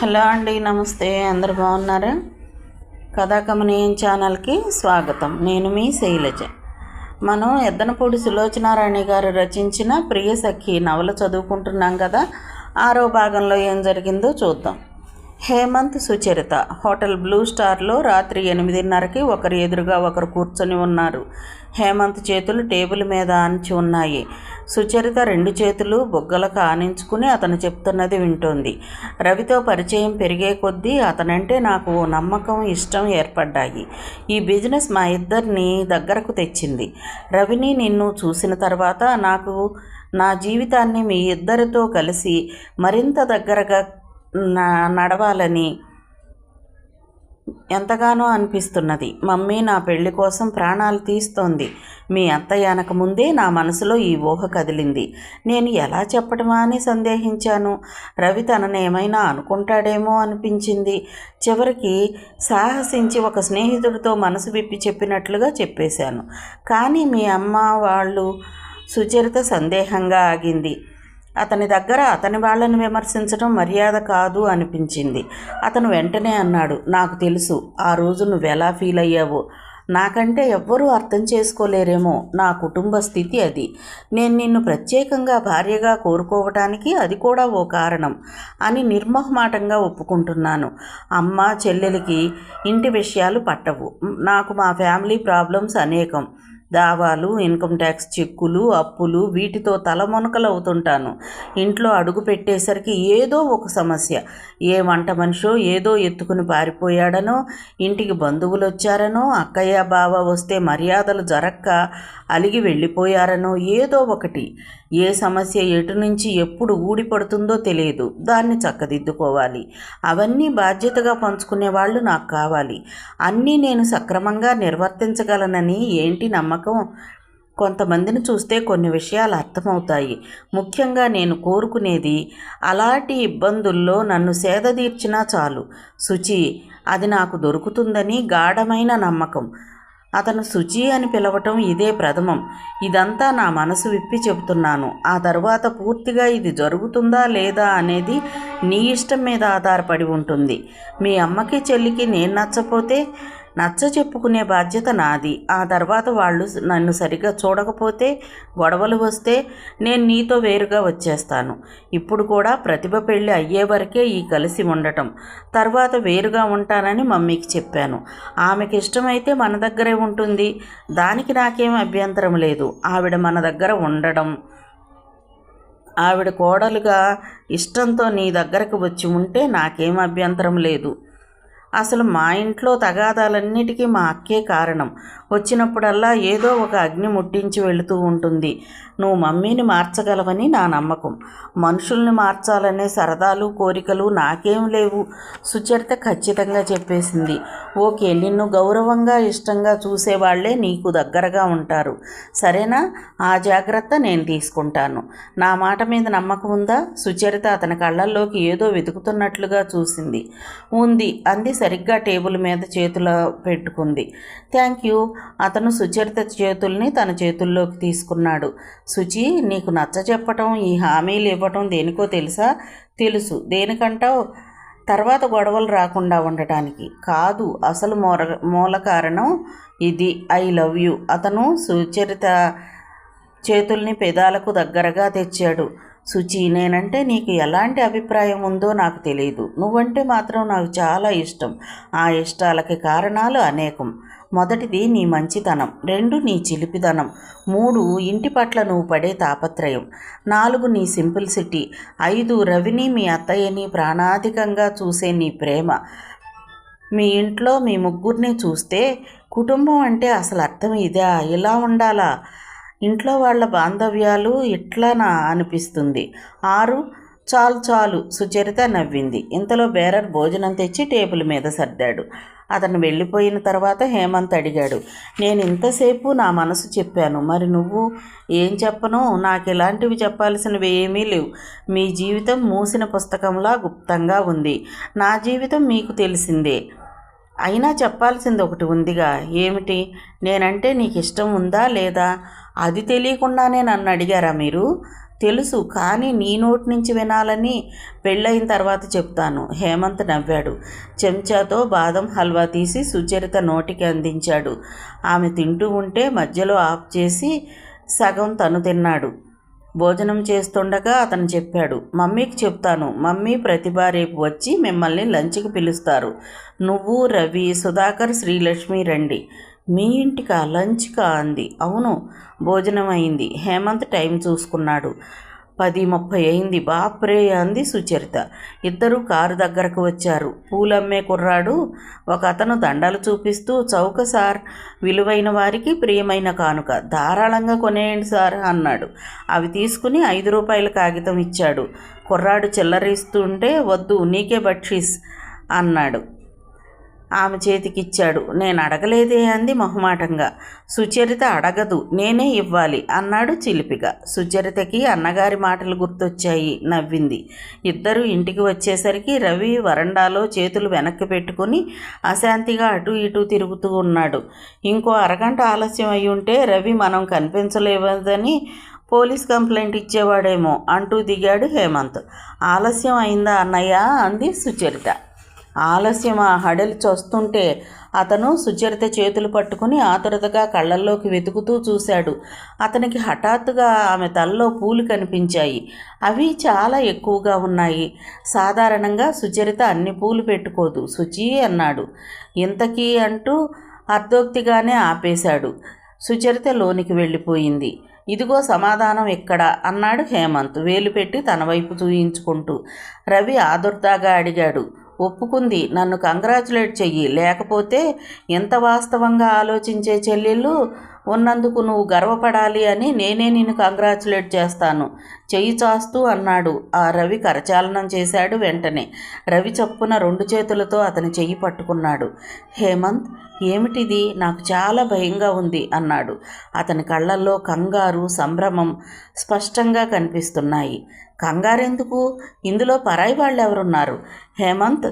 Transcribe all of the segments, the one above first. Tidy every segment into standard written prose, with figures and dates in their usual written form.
Hello అండి, నమస్తే. అందరు బాగున్నారా? కథాకమనీయం ఛానల్కి స్వాగతం. నేను మీ శైలజ. మనం ఎద్దనపూడి సులోచనారాణి గారు రచించిన ప్రియసఖి నవల చదువుకుంటున్నాం కదా. 6వ భాగంలో ఏం జరిగిందో చూద్దాం. హేమంత్, సుచరిత హోటల్ బ్లూ స్టార్లో రాత్రి 8:30కి ఒకరి ఎదురుగా ఒకరు కూర్చొని ఉన్నారు. హేమంత్ చేతులు టేబుల్ మీద ఆనించి ఉన్నాయి. సుచరిత 2 చేతులు బొగ్గలకు ఆనించుకుని అతను చెప్తున్నది వింటోంది. రవితో పరిచయం పెరిగే కొద్దీ అతనంటే నాకు నమ్మకం, ఇష్టం ఏర్పడ్డాయి. ఈ బిజినెస్ మా ఇద్దరిని దగ్గరకు తెచ్చింది. రవిని నిన్ను చూసిన తర్వాత నాకు నా జీవితాన్ని మీ ఇద్దరితో కలిసి మరింత దగ్గరగా నడవాలని ఎంతగానో అనిపిస్తున్నది. మమ్మీ నా పెళ్లి కోసం ప్రాణాలు తీస్తోంది. మీ అత్తయ్య అనకముందే నా మనసులో ఈ ఊహ కదిలింది. నేను ఎలా చెప్పడమా అని సందేహించాను. రవి తననేమైనా అనుకుంటాడేమో అనిపించింది. చివరికి సాహసించి ఒక స్నేహితుడితో మనసు విప్పి చెప్పినట్లుగా చెప్పేశాను. కానీ మీ అమ్మ వాళ్ళు సుచరిత సందేహంగా ఆగింది. అతని దగ్గర అతని వాళ్ళని విమర్శించడం మర్యాద కాదు అనిపించింది. అతను వెంటనే అన్నాడు, నాకు తెలుసు ఆ రోజు నువ్వెలా ఫీల్ అయ్యావో. నాకంటే ఎవ్వరూ అర్థం చేసుకోలేరేమో. నా కుటుంబ స్థితి అది. నేను నిన్ను ప్రత్యేకంగా భార్యగా కోరుకోవటానికి అది కూడా ఓ కారణం అని నిర్మోహమాటంగా ఒప్పుకుంటున్నాను. అమ్మ, చెల్లెలికి ఇంటి విషయాలు పట్టవు. నాకు మా ఫ్యామిలీ ప్రాబ్లమ్స్ అనేకం. దావాలు, ఇన్కమ్ ట్యాక్స్ చెక్కులు, అప్పులు, వీటితో తలమునకలవుతుంటాను. ఇంట్లో అడుగు పెట్టేసరికి ఏదో ఒక సమస్య. ఏ వంట మనిషో ఏదో ఎత్తుకుని పారిపోయాడనో, ఇంటికి బంధువులు వచ్చారనో, అక్కయ్య బావ వస్తే మర్యాదలు జరక్క అలిగి వెళ్ళిపోయారనో, ఏదో ఒకటి. ఏ సమస్య ఎటు నుంచి ఎప్పుడు ఊడిపడుతుందో తెలియదు. దాన్ని చక్కదిద్దుకోవాలి. అవన్నీ బాధ్యతగా పంచుకునే వాళ్ళు నాకు కావాలి. అన్నీ నేను సక్రమంగా నిర్వర్తించగలనని ఏంటి నమ్మకం? కొంతమందిని చూస్తే కొన్ని విషయాలు అర్థమవుతాయి. ముఖ్యంగా నేను కోరుకునేది అలాంటి ఇబ్బందుల్లో నన్ను సేదతీర్చినా చాలు. శుచి, అది నాకు దొరుకుతుందని గాఢమైన నమ్మకం. అతను శుచి అని పిలవటం ఇదే ప్రథమం. ఇదంతా నా మనసు విప్పి చెబుతున్నాను. ఆ తర్వాత పూర్తిగా ఇది జరుగుతుందా లేదా అనేది నీ ఇష్టం మీద ఆధారపడి ఉంటుంది. మీ అమ్మకి, చెల్లికి నేను నచ్చపోతే నచ్చ చెప్పుకునే బాధ్యత నాది. ఆ తర్వాత వాళ్ళు నన్ను సరిగ్గా చూడకపోతే, గొడవలు వస్తే నేను నీతో వేరుగా వచ్చేస్తాను. ఇప్పుడు కూడా ప్రతిభ పెళ్ళి అయ్యే వరకే ఈ కలిసి ఉండటం. తర్వాత వేరుగా ఉంటానని మమ్మీకి చెప్పాను. ఆమెకి ఇష్టమైతే మన దగ్గరే ఉంటుంది. దానికి నాకేం అభ్యంతరం లేదు. ఆవిడ మన దగ్గర ఉండడం, ఆవిడ కోడలుగా ఇష్టంతో నీ దగ్గరకు వచ్చి ఉంటే నాకేం అభ్యంతరం లేదు. అసలు మా ఇంట్లో తగాదాలన్నిటికీ మా అక్కే కారణం. వచ్చినప్పుడల్లా ఏదో ఒక అగ్ని ముట్టించి వెళుతూ ఉంటుంది. నువ్వు మమ్మీని మార్చగలవని నా నమ్మకం. మనుషుల్ని మార్చాలనే సరదాలు, కోరికలు నాకేం లేవు. సుచరిత ఖచ్చితంగా చెప్పేసింది. ఓకే, నిన్ను గౌరవంగా, ఇష్టంగా చూసేవాళ్లే నీకు దగ్గరగా ఉంటారు. సరేనా? ఆ జాగ్రత్త నేను తీసుకుంటాను. నా మాట మీద నమ్మకం ఉందా? సుచరిత అతని కళ్ళల్లోకి ఏదో వెతుకుతున్నట్లుగా చూసింది. ఉంది అంది సరిగ్గా టేబుల్ మీద చేతులు పెట్టుకుంది. Thank you. అతను సుచరిత చేతుల్ని తన చేతుల్లోకి తీసుకున్నాడు. శుచి, నీకు నచ్చ చెప్పటం, ఈ హామీలు ఇవ్వటం దేనికో తెలుసా? తెలుసు. దేనికంటావు? తర్వాత గొడవలు రాకుండా ఉండటానికి. కాదు, అసలు మూల కారణం ఇది. I love you. అతను సుచరిత చేతుల్ని పెదాలకు దగ్గరగా తెచ్చాడు. శుచి, నేనంటే నీకు ఎలాంటి అభిప్రాయం ఉందో నాకు తెలియదు. నువ్వంటే మాత్రం నాకు చాలా ఇష్టం. ఆ ఇష్టాలకి కారణాలు అనేకం. మొదటిది నీ మంచితనం, 2 నీ చిలిపిదనం, 3 ఇంటి పట్ల నువ్వు పడే తాపత్రయం, 4 నీ సింప్లిసిటీ, 5 రవిని, మీ అత్తయ్యని ప్రాణాధికంగా చూసే నీ ప్రేమ. మీ ఇంట్లో మీ ముగ్గురిని చూస్తే కుటుంబం అంటే అసలు అర్థం ఇదా? ఇలా ఉండాలా? ఇంట్లో వాళ్ళ బాంధవ్యాలు ఇట్లానా అనిపిస్తుంది. 6 చాలు చాలు. సుచరిత నవ్వింది. ఇంతలో బేరర్ భోజనం తెచ్చి టేబుల్ మీద సర్దాడు. అతను వెళ్ళిపోయిన తర్వాత హేమంత్ అడిగాడు, నేను ఇంతసేపు నా మనసు చెప్పాను, మరి నువ్వు? ఏం చెప్పను? నాకు ఇలాంటివి చెప్పాల్సినవి ఏమీ లేవు. మీ జీవితం మూసిన పుస్తకంలా గుప్తంగా ఉంది. నా జీవితం మీకు తెలిసిందే. అయినా చెప్పాల్సింది ఒకటి ఉందిగా. ఏమిటి? నేనంటే నీకు ఇష్టం ఉందా లేదా? అది తెలియకుండానే నన్ను అడిగారా మీరు? తెలుసు, కానీ నీ నోటి నుంచి వినాలని పెళ్ళయిన తర్వాత చెప్తాను. హేమంత్ నవ్వాడు. చెంచాతో బాదం హల్వా తీసి సుచరిత నోటికి అందించాడు. ఆమె తింటూ ఉంటే మధ్యలో ఆఫ్ చేసి సగం తను తిన్నాడు. భోజనం చేస్తుండగా అతను చెప్పాడు, మమ్మీకి చెప్తాను. మమ్మీ ప్రతిభ రేపు వచ్చి మిమ్మల్ని లంచ్కి పిలుస్తారు. నువ్వు, రవి, సుధాకర్, శ్రీలక్ష్మి రండి. మీ ఇంటికా? లంచ్కా అంది. అవును, భోజనం అయింది. హేమంత్ టైం చూసుకున్నాడు. 10:30 అయింది. బాప్రే అంది సుచరిత. ఇద్దరూ కారు దగ్గరకు వచ్చారు. పూలమ్మే కుర్రాడు ఒక అతను దండలు చూపిస్తూ, చౌక సార్, విలువైన వారికి ప్రియమైన కానుక, ధారాళంగా కొనేయండి సార్ అన్నాడు. అవి తీసుకుని 5 రూపాయల కాగితం ఇచ్చాడు. కుర్రాడు చిల్లరిస్తుంటే, వద్దు నీకే బక్షీస్ అన్నాడు. ఆమె చేతికిచ్చాడు. నేను అడగలేదే అంది మొహమాటంగా. సుచరిత అడగదు, నేనే ఇవ్వాలి అన్నాడు చిలిపిగా. సుచరితకి అన్నగారి మాటలు గుర్తొచ్చాయి. నవ్వింది. ఇద్దరు ఇంటికి వచ్చేసరికి రవి వరండాలో చేతులు వెనక్కి పెట్టుకుని అశాంతిగా అటు ఇటు తిరుగుతూ ఉన్నాడు. ఇంకో అరగంట ఆలస్యం అయి ఉంటే రవి మనం కనిపించలేదని పోలీస్ కంప్లైంట్ ఇచ్చేవాడేమో అంటూ దిగాడు హేమంత్. ఆలస్యం అయిందా అన్నయ్య అంది సుచరిత. ఆలస్యమా? హడలి చొస్తుంటే అతను సుచరిత చేతులు పట్టుకుని ఆతురతగా కళ్ళల్లోకి వెతుకుతూ చూశాడు. అతనికి హఠాత్తుగా ఆమె తలలో పూలు కనిపించాయి. అవి చాలా ఎక్కువగా ఉన్నాయి. సాధారణంగా సుచరిత అన్ని పూలు పెట్టుకోదు. శుచి అన్నాడు. ఇంతకీ అంటూ అర్ధోక్తిగానే ఆపేశాడు. సుచరిత లోనికి వెళ్ళిపోయింది. ఇదిగో సమాధానం ఎక్కడ అన్నాడు హేమంత్ వేలు పెట్టి తన వైపు చూయించుకుంటూ. రవి ఆదుర్దాగా అడిగాడు. ఒప్పుకుంది. నన్ను కంగ్రాచులేట్ చెయ్యి. లేకపోతే ఎంత వాస్తవంగా ఆలోచించే చెల్లెళ్ళు ఉన్నందుకు నువ్వు గర్వపడాలి అని నేనే నిన్ను కంగ్రాచులేట్ చేస్తాను చెయ్యి చాస్తూ అన్నాడు. ఆ రవి కరచాలనం చేశాడు. వెంటనే రవి చప్పున 2 చేతులతో అతని చెయ్యి పట్టుకున్నాడు. హేమంత్, ఏమిటిది? నాకు చాలా భయంగా ఉంది అన్నాడు. అతని కళ్ళల్లో కంగారు, సంభ్రమం స్పష్టంగా కనిపిస్తున్నాయి. కంగారెందుకు? ఇందులో పరాయి వాళ్ళు ఎవరున్నారు? హేమంత్,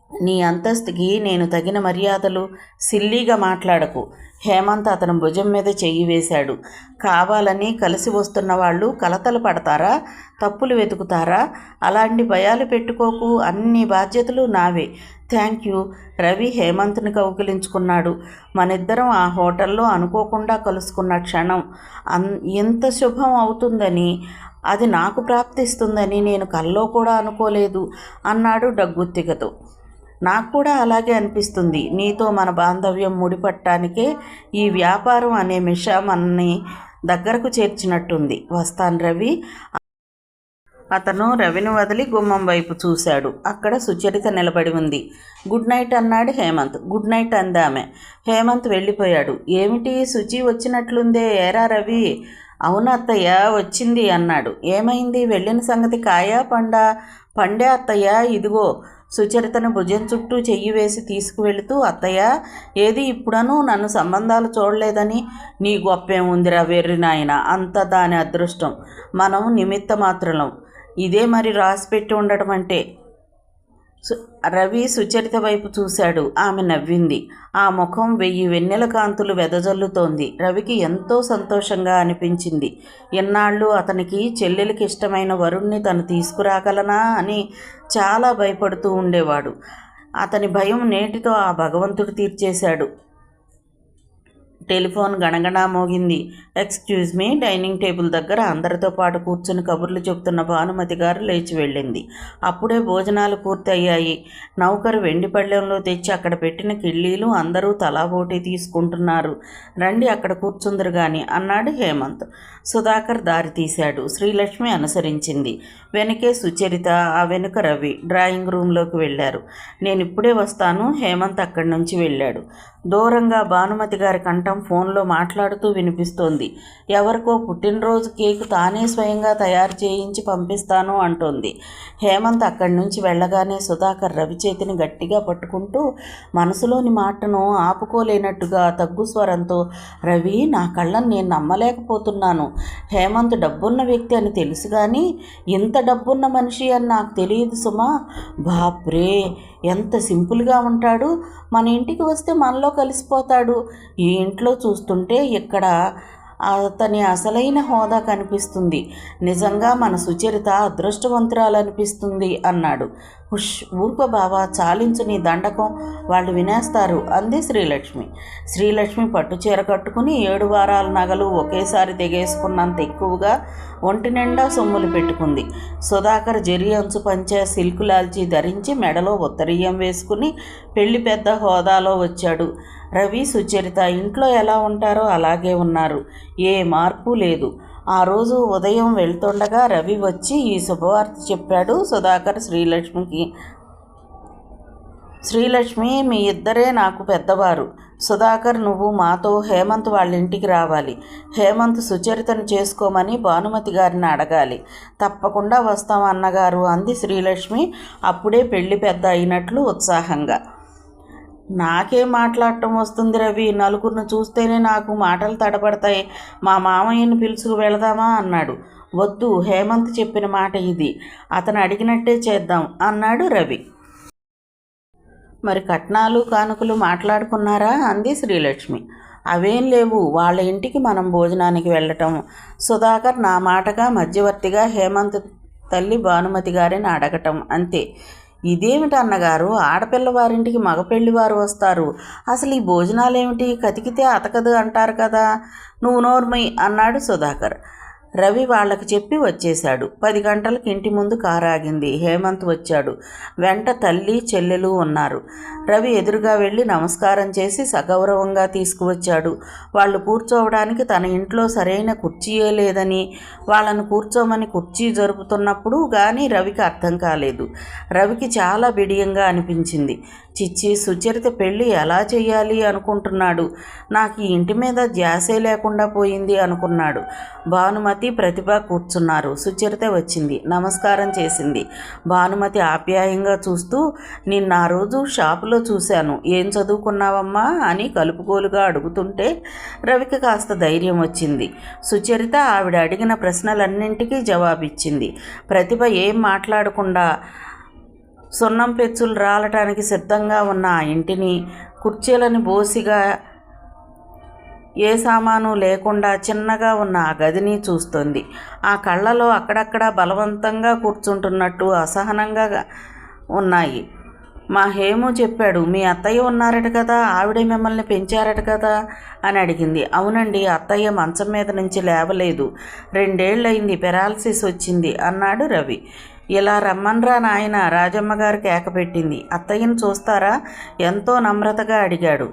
నీ అంతస్తుకి నేను తగిన మర్యాదలు. సిల్లీగా మాట్లాడకు. హేమంత్ అతని భుజం మీద చెయ్యి వేశాడు. కావాలని కలిసి వస్తున్న వాళ్ళు కలతలు పడతారా? తప్పులు వెతుకుతారా? అలాంటి భయాలు పెట్టుకోకు. అన్ని బాధ్యతలు నావే. Thank you. రవి హేమంత్ని కౌగిలించుకున్నాడు. మనిద్దరం ఆ హోటల్లో అనుకోకుండా కలుసుకున్న క్షణం ఎంత శుభం అవుతుందని, అది నాకు ప్రాప్తిస్తుందని నేను కల్లో కూడా అనుకోలేదు అన్నాడు డగ్గుత్తికతో. నాకు కూడా అలాగే అనిపిస్తుంది. నీతో మన బాంధవ్యం ముడిపట్టానికే ఈ వ్యాపారం అనే మిషాన్ని దగ్గరకు చేర్చినట్టుంది. వస్తాను రవి. అతను రవిని వదిలి గుమ్మం వైపు చూశాడు. అక్కడ సుచరిత నిలబడి ఉంది. గుడ్ నైట్ అన్నాడు హేమంత్. గుడ్ నైట్ అందామె. హేమంత్ వెళ్ళిపోయాడు. ఏమిటి, శుచి వచ్చినట్లుందే? ఏరా రవి? అవును అత్తయ్య, వచ్చింది అన్నాడు. ఏమైంది? వెళ్ళిన సంగతి కాయా పండా? పండే అత్తయ్య. ఇదిగో. సుచరితను భుజం చుట్టూ చెయ్యి వేసి తీసుకువెళుతూ, అత్తయ్య, ఏది ఇప్పుడను నన్ను సంబంధాలు చూడలేదని? నీ గొప్పేముందిరా వెర్రి నాయన, అంత దాని అదృష్టం. మనం నిమిత్త మాత్రులం. ఇదే మరి రాసిపెట్టి ఉండటం అంటే. రవి సుచరిత వైపు చూశాడు. ఆమె నవ్వింది. ఆ ముఖం 1000 వెన్నెల కాంతులు వెదజల్లుతోంది. రవికి ఎంతో సంతోషంగా అనిపించింది. ఎన్నాళ్ళు అతనికి చెల్లెలికి ఇష్టమైన వరుణ్ణి తను తీసుకురాగలనా అని చాలా భయపడుతూ ఉండేవాడు. అతని భయం నేటితో ఆ భగవంతుడు తీర్చేశాడు. టెలిఫోన్ గణగణా మోగింది. Excuse me. డైనింగ్ టేబుల్ దగ్గర అందరితో పాటు కూర్చుని కబుర్లు చెప్తున్న భానుమతి గారు లేచి వెళ్ళింది. అప్పుడే భోజనాలు పూర్తయ్యాయి. నౌకరు వెండి పళ్ళెంలో తెచ్చి అక్కడ పెట్టిన కిళ్ళీలు అందరూ తలా పోటీ తీసుకుంటున్నారు. రండి, అక్కడ కూర్చుందరు గాని అన్నాడు హేమంత్. సుధాకర్ దారి తీశాడు. శ్రీలక్ష్మి అనుసరించింది. వెనకే సుచరిత, ఆ వెనుక రవి డ్రాయింగ్ రూమ్లోకి వెళ్ళారు. నేను ఇప్పుడే వస్తాను. హేమంత్ అక్కడి నుంచి వెళ్ళాడు. దూరంగా భానుమతి గారి కంఠం ఫోన్లో మాట్లాడుతూ వినిపిస్తోంది. ఎవరికో పుట్టినరోజు కేకు తానే స్వయంగా తయారు చేయించి పంపిస్తాను అంటోంది. హేమంత్ అక్కడి నుంచి వెళ్ళగానే సుధాకర్ రవి చేతిని గట్టిగా పట్టుకుంటూ మనసులోని మాటను ఆపుకోలేనట్టుగా తగ్గు స్వరంతో, రవి, నా కళ్ళను నేను నమ్మలేకపోతున్నాను. హేమంత్ డబ్బున్న వ్యక్తి అని తెలుసు కానీ ఇంత డబ్బున్న మనిషి అని నాకు తెలియదు సుమా. బాప్రే, ఎంత సింపుల్గా ఉంటాడు. మన ఇంటికి వస్తే మనలో కలిసిపోతాడు. ఈ ఇంట్లో చూస్తుంటే ఇక్కడ అతని అసలైన హోదా కనిపిస్తుంది. నిజంగా మన సుచరిత అదృష్టవంతురాలనిపిస్తుంది అన్నాడు. హుష్, ఊరుకో బావా, చాలించు నీ దండకం, వాళ్ళు వినేస్తారు అంది శ్రీలక్ష్మి. శ్రీలక్ష్మి పట్టుచీర కట్టుకుని 7 వారాల నగలు ఒకేసారి తెగేసుకున్నంత ఎక్కువగా ఒంటి నిండా సొమ్ములు పెట్టుకుంది. సుధాకర్ జరి అంచు పంచే సిల్కు లాల్చీ ధరించి మెడలో ఉత్తరీయం వేసుకుని పెళ్లి పెద్ద హోదాలో వచ్చాడు. రవి, సుచరిత ఇంట్లో ఎలా ఉంటారో అలాగే ఉన్నారు. ఏ మార్పు లేదు. ఆ రోజు ఉదయం వెళ్తుండగా రవి వచ్చి ఈ శుభవార్త చెప్పాడు సుధాకర్ శ్రీలక్ష్మికి. శ్రీలక్ష్మి, మీ ఇద్దరే నాకు పెద్దవారు. సుధాకర్, నువ్వు మాతో హేమంత్ వాళ్ళ ఇంటికి రావాలి. హేమంత్ సుచరితను చేసుకోమని భానుమతి గారిని అడగాలి. తప్పకుండా వస్తాం అన్నగారు అంది శ్రీలక్ష్మి అప్పుడే పెళ్లి పెద్ద అయినట్లు ఉత్సాహంగా. నాకేం మాట్లాడటం వస్తుంది రవి, నలుగురిని చూస్తేనే నాకు మాటలు తడబడతాయి. మా మామయ్యని పిలుచుకు వెళదామా అన్నాడు. వద్దు, హేమంత్ చెప్పిన మాట ఇది, అతను అడిగినట్టే చేద్దాం అన్నాడు రవి. మరి కట్నాలు కానుకలు మాట్లాడుకున్నారా అంది శ్రీలక్ష్మి. అవేం లేవు, వాళ్ళ ఇంటికి మనం భోజనానికి వెళ్ళటం. సుధాకర్ నా మాటగా మధ్యవర్తిగా హేమంత్ తల్లి భానుమతి గారిని అడగటం అంతే. ఇదేమిటి అన్నగారు, ఆడపిల్లవారింటికి మగపెళ్లివారు వస్తారు, అసలు ఈ భోజనాలేమిటి, కతికితే అతకదు అంటారు కదా. నువ్వు నోర్మై అన్నాడు సుధాకర్. రవి వాళ్ళకి చెప్పి వచ్చేశాడు. 10 గంటలకు ఇంటి ముందు కారు ఆగింది. హేమంత్ వచ్చాడు. వెంట తల్లి చెల్లెలు ఉన్నారు. రవి ఎదురుగా వెళ్ళి నమస్కారం చేసి సగౌరవంగా తీసుకువచ్చాడు. వాళ్ళు కూర్చోవడానికి తన ఇంట్లో సరైన కుర్చీయే లేదని, వాళ్ళను కూర్చోమని కుర్చీ జరుపుతున్నప్పుడు కానీ రవికి అర్థం కాలేదు. రవికి చాలా బిడియంగా అనిపించింది. చిచ్చి, సుచరిత పెళ్ళి ఎలా చెయ్యాలి అనుకుంటున్నాడు. నాకు ఈ ఇంటి మీద ధ్యాసే లేకుండా పోయింది అనుకున్నాడు. భానుమతి, ప్రతిభ కూర్చున్నారు. సుచరిత వచ్చింది, నమస్కారం చేసింది. భానుమతి ఆప్యాయంగా చూస్తూ, నిన్న ఆ రోజు షాపులో చూశాను, ఏం చదువుకున్నావమ్మా అని కలుపుకోలుగా అడుగుతుంటే రవికి కాస్త ధైర్యం వచ్చింది. సుచరిత ఆవిడ అడిగిన ప్రశ్నలన్నింటికీ జవాబిచ్చింది. ప్రతిభ ఏం మాట్లాడకుండా సున్నం పెచ్చులు రాలటానికి సిద్ధంగా ఉన్న ఆ ఇంటిని, కుర్చీలని బోసిగా ఏ సామాను లేకుండా చిన్నగా ఉన్న ఆ గదిని చూస్తోంది. ఆ కళ్ళలో అక్కడక్కడ బలవంతంగా కూర్చుంటున్నట్టు అసహనంగా ఉన్నాయి. మా హేము చెప్పాడు, మీ అత్తయ్య ఉన్నారట కదా, ఆవిడే మిమ్మల్ని పెంచారట కదా అని అడిగింది. అవునండి, అత్తయ్య మంచం మీద నుంచి లేవలేదు, 2 ఏళ్ళయింది, పెరాలసిస్ వచ్చింది అన్నాడు రవి. ఇలా రమ్మన్రా నాయన, రాజమ్మగారు కేక పెట్టింది. అత్తయ్యను చూస్తారా ఎంతో నమ్రతగా అడిగాడు.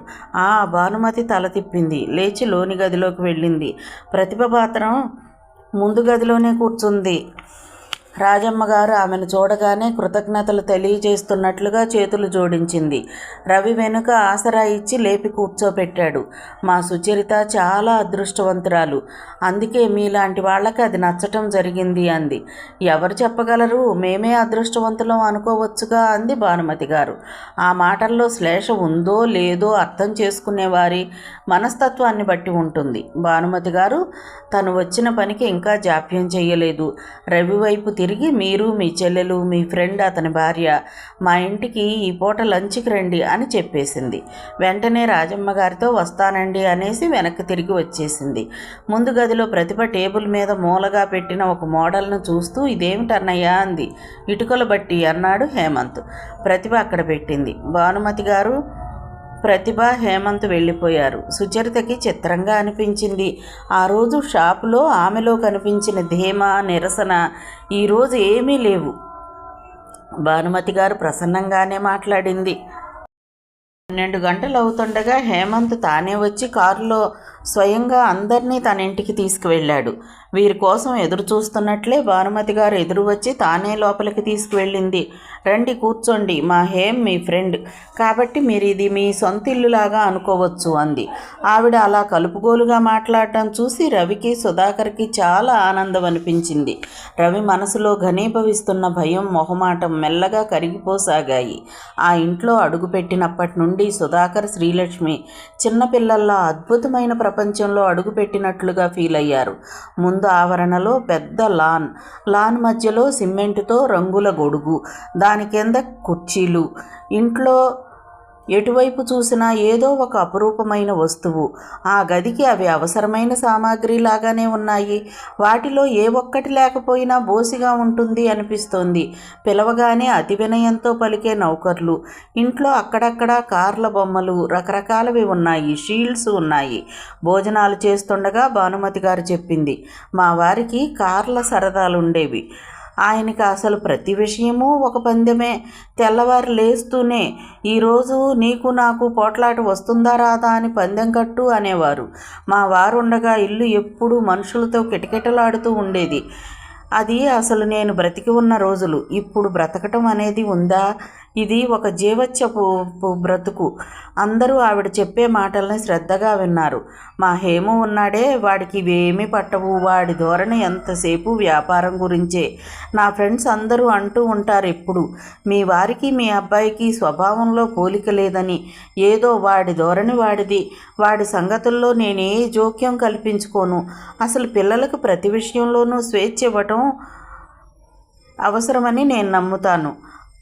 భానుమతి తల తిప్పింది, లేచి లోని గదిలోకి వెళ్ళింది. ప్రతిభ మాత్రం ముందు గదిలోనే కూర్చుంది. రాజమ్మగారు ఆమెను చూడగానే కృతజ్ఞతలు తెలియజేస్తున్నట్లుగా చేతులు జోడించింది. రవి వెనుక ఆసరా ఇచ్చి లేపి కూర్చోపెట్టాడు. మా సుచరిత చాలా అదృష్టవంతురాలు, అందుకే మీలాంటి వాళ్ళకి అది నచ్చటం జరిగింది అంది. ఎవరు చెప్పగలరు, మేమే అదృష్టవంతులం అనుకోవచ్చుగా అంది భానుమతి గారు. ఆ మాటల్లో శ్లేష ఉందో లేదో అర్థం చేసుకునేవారి మనస్తత్వాన్ని బట్టి ఉంటుంది. భానుమతి గారు తను వచ్చిన పనికి ఇంకా జాప్యం చేయలేదు. రవి వైపు తిరిగి, మీరు, మీ చెల్లెలు, మీ ఫ్రెండ్, అతని భార్య మా ఇంటికి ఈ పూట లంచ్కి రండి అని చెప్పేసింది. వెంటనే రాజమ్మ గారితో వస్తానండి అనేసి వెనక్కి తిరిగి వచ్చేసింది. ముందు గదిలో ప్రతిభ టేబుల్ మీద మూలగా పెట్టిన ఒక మోడల్ను చూస్తూ, ఇదేమిటన్నయ్యా అంది. ఇటుకలు బట్టి అన్నాడు హేమంత్. ప్రతిభ అక్కడ పెట్టింది. భానుమతి గారు, ప్రతిభ, హేమంత్ వెళ్ళిపోయారు. సుచరితకి చిత్రంగా అనిపించింది. ఆ రోజు షాపులో ఆమెలో కనిపించిన ధీమా, నిరసన ఈరోజు ఏమీ లేవు. భానుమతి గారు ప్రసన్నంగానే మాట్లాడింది. 12 గంటలు అవుతుండగా హేమంత్ తానే వచ్చి కారులో స్వయంగా అందరినీ తన ఇంటికి తీసుకువెళ్ళాడు. వీరి కోసం ఎదురు చూస్తున్నట్లే భానుమతి గారు ఎదురు వచ్చి తానే లోపలికి తీసుకువెళ్ళింది. రండి కూర్చోండి, మా హేమ్ మీ ఫ్రెండ్ కాబట్టి మీరు ఇది మీ సొంత ఇల్లులాగా అనుకోవచ్చు అంది. ఆవిడ అలా కలుపుగోలుగా మాట్లాడటం చూసి రవికి, సుధాకర్కి చాలా ఆనందం అనిపించింది. రవి మనసులో ఘనీభవిస్తున్న భయం, మొహమాటం మెల్లగా కరిగిపోసాగాయి. ఆ ఇంట్లో అడుగుపెట్టినప్పటి నుండి సుధాకర్, శ్రీలక్ష్మి చిన్నపిల్లల్లా అద్భుతమైన ప్రపంచంలో అడుగుపెట్టినట్లుగా ఫీల్ అయ్యారు. ముందు ఆవరణలో పెద్ద లాన్ మధ్యలో సిమెంటుతో రంగుల గొడుగు, దాని కింద కుర్చీలు, ఇంట్లో ఎటువైపు చూసినా ఏదో ఒక అపురూపమైన వస్తువు. ఆ గదికి అవి అవసరమైన సామాగ్రి లాగానే ఉన్నాయి. వాటిలో ఏ ఒక్కటి లేకపోయినా బోసిగా ఉంటుంది అనిపిస్తోంది. పిలవగానే అతి వినయంతో పలికే నౌకర్లు, ఇంట్లో అక్కడక్కడా కార్ల బొమ్మలు, రకరకాలవి ఉన్నాయి. షీల్డ్స్ ఉన్నాయి. భోజనాలు చేస్తుండగా భానుమతి గారు చెప్పింది, మా వారికి కార్ల సరదాలుండేవి. ఆయనకి అసలు ప్రతి విషయమూ ఒక పందెమే. తెల్లవారు లేస్తూనే ఈరోజు నీకు నాకు పోట్లాట వస్తుందా రాదా అని పందెం కట్టు అనేవారు. మా వారు ఉండగా ఇల్లు ఎప్పుడూ మనుషులతో కిటకిటలాడుతూ ఉండేది. అది అసలు నేను బ్రతికి ఉన్న రోజులు. ఇప్పుడు బ్రతకటం అనేది ఉందా? ఇది ఒక జీవత్యపు బ్రతుకు. అందరూ ఆవిడ చెప్పే మాటల్ని శ్రద్ధగా విన్నారు. మా హేము ఉన్నాడే, వాడికి ఇవేమీ పట్టవు. వాడి ధోరణి ఎంతసేపు వ్యాపారం గురించే. నా ఫ్రెండ్స్ అందరూ అంటూ ఉంటారు ఎప్పుడు, మీ వారికి మీ అబ్బాయికి స్వభావంలో పోలిక లేదని. ఏదో వాడి ధోరణి వాడిది. వాడి సంగతుల్లో నేనే జోక్యం కల్పించుకోను. అసలు పిల్లలకు ప్రతి విషయంలోనూ స్వేచ్ఛ ఇవ్వటం అవసరమని నేను నమ్ముతాను.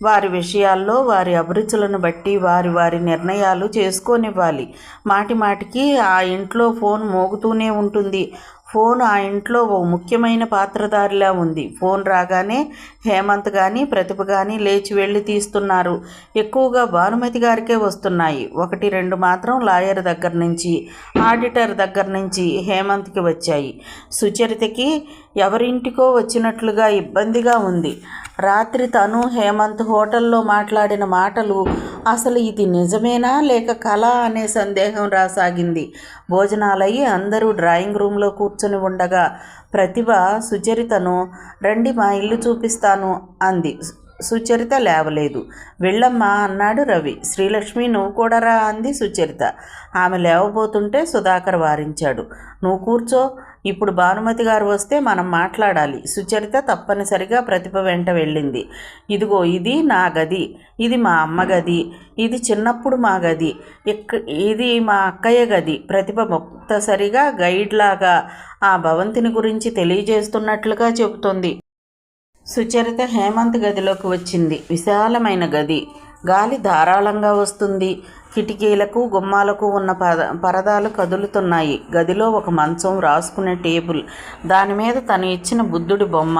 వారి విషయాల్లో వారి అభిరుచులను బట్టి వారి నిర్ణయాలు చేసుకోనివ్వాలి. మాటిమాటికి ఆ ఇంట్లో ఫోన్ మోగుతూనే ఉంటుంది. ఫోన్ ఆ ఇంట్లో ఓ ముఖ్యమైన పాత్రధారిలా ఉంది. ఫోన్ రాగానే హేమంత్ కానీ ప్రతిభ కానీ లేచి వెళ్ళి తీస్తున్నారు. ఎక్కువగా భానుమతి గారికే వస్తున్నాయి. 1-2 మాత్రం లాయర్ దగ్గర నుంచి, ఆడిటర్ దగ్గర నుంచి హేమంత్కి వచ్చాయి. సుచరితకి ఎవరింటికో వచ్చినట్లుగా ఇబ్బందిగా ఉంది. రాత్రి తను హేమంత్ హోటల్లో మాట్లాడిన మాటలు అసలు ఇది నిజమేనా లేక కళ అనే సందేహం రాసాగింది. భోజనాలయ్యి అందరూ డ్రాయింగ్ రూమ్లో కూర్చొని ఉండగా ప్రతిభ సుచరితను, రండి మా ఇల్లు చూపిస్తాను అంది. సుచరిత లేవలేదు. వెళ్ళమ్మా అన్నాడు రవి. శ్రీలక్ష్మి నువ్వు కూడా రా అంది సుచరిత. ఆమె లేవబోతుంటే సుధాకర్ వారించాడు. నువ్వు కూర్చో, ఇప్పుడు భానుమతి గారు వస్తే మనం మాట్లాడాలి. సుచరిత తప్పనిసరిగా ప్రతిభ వెంట వెళ్ళింది. ఇదిగో ఇది నా గది, ఇది మా అమ్మ గది, ఇది చిన్నప్పుడు మా గది, ఇది మా అక్కయ్య గది. ప్రతిభ ముక్తసరిగా గైడ్లాగా ఆ భవంతిని గురించి తెలియజేస్తున్నట్లుగా చెబుతోంది. సుచరిత హేమంత్ గదిలోకి వచ్చింది. విశాలమైన గది. గాలి ధారాళంగా వస్తుంది. కిటికీలకు గుమ్మాలకు ఉన్న పరదాలు కదులుతున్నాయి. గదిలో ఒక మంచం, రాసుకునే టేబుల్, దానిమీద తను ఇచ్చిన బుద్ధుడి బొమ్మ,